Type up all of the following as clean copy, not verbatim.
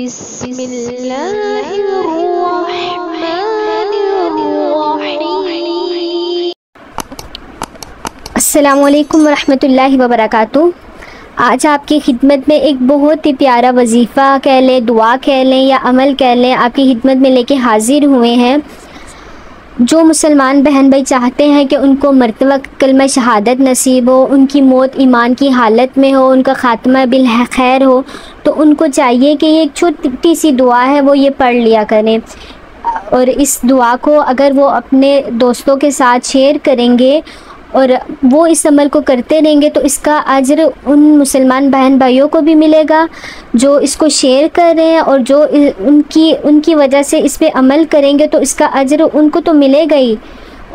बिस्मिल्लाहिर्रहमानिर्रहीम। अस्सलामुअलैकुम वरहमतुल्लाहि वबरकातुहू। आज आपकी खिदमत में एक बहुत ही प्यारा वजीफ़ा कह लें, दुआ कह लें या अमल कह लें, आपकी खिदमत में लेके हाजिर हुए हैं। जो मुसलमान बहन भाई चाहते हैं कि उनको मरतबा कलमा शहादत नसीब हो, उनकी मौत ईमान की हालत में हो, उनका ख़ात्मा बिल खैर हो, तो उनको चाहिए कि ये एक छोटी सी दुआ है वो ये पढ़ लिया करें। और इस दुआ को अगर वो अपने दोस्तों के साथ शेयर करेंगे और वो इस अमल को करते रहेंगे तो इसका अजर उन मुसलमान बहन भाइयों को भी मिलेगा जो इसको शेयर कर रहे हैं, और जो उनकी वजह से इस पे अमल करेंगे तो इसका अजर उनको तो मिलेगा ही,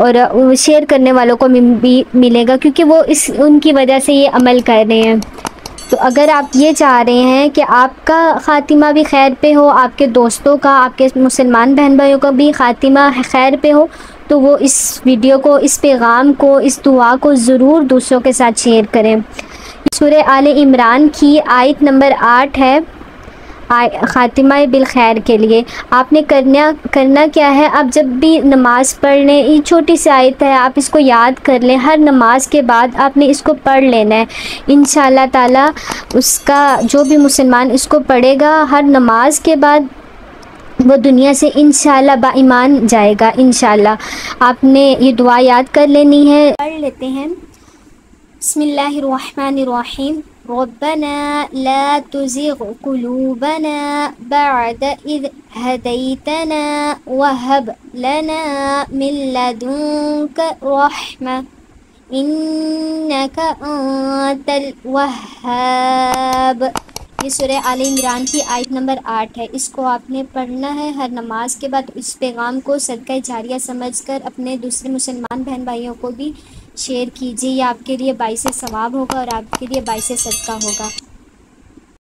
और शेयर करने वालों को भी मिलेगा, क्योंकि वो उनकी वजह से ये अमल कर रहे हैं। तो अगर आप ये चाह रहे हैं कि आपका ख़ातिमा भी खैर पे हो, आपके दोस्तों का, आपके मुसलमान बहन भाइयों का भी ख़ातिमा खैर पे हो, तो वो इस वीडियो को, इस पैगाम को, इस दुआ को ज़रूर दूसरों के साथ शेयर करें। सूरह आले इमरान की आयत नंबर 8 है, ख़ातिमा बिल खैर के लिए। आपने करना क्या है, आप जब भी नमाज़ पढ़ लें, ये छोटी सी आयत है, आप इसको याद कर लें। हर नमाज के बाद आपने इसको पढ़ लेना है। इंशाअल्लाह ताला उसका जो भी मुसलमान इसको पढ़ेगा हर नमाज के बाद, वो दुनिया से इंशाअल्लाह बाईमान जाएगा इंशाअल्लाह। आपने ये दुआ याद कर लेनी है। पढ़ लेते हैं। बिस्मिल्लाहिर्रहमानिर्रहीम। रब्बना ला तुज़िग़ क़ुलूबना बअद इज़ हदैतना वहब लना मिन लदुनक रहमा इन्नका अंतल वह्हाब। ये सूरह आले इमरान की आयत नंबर 8 है। इसको आपने पढ़ना है हर नमाज के बाद। इस पैगाम को सदका जारिया समझकर अपने दूसरे मुसलमान बहन भाइयों को भी शेयर कीजिए। ये आपके लिए बाइसे सवाब होगा और आपके लिए बाइसे सदका होगा।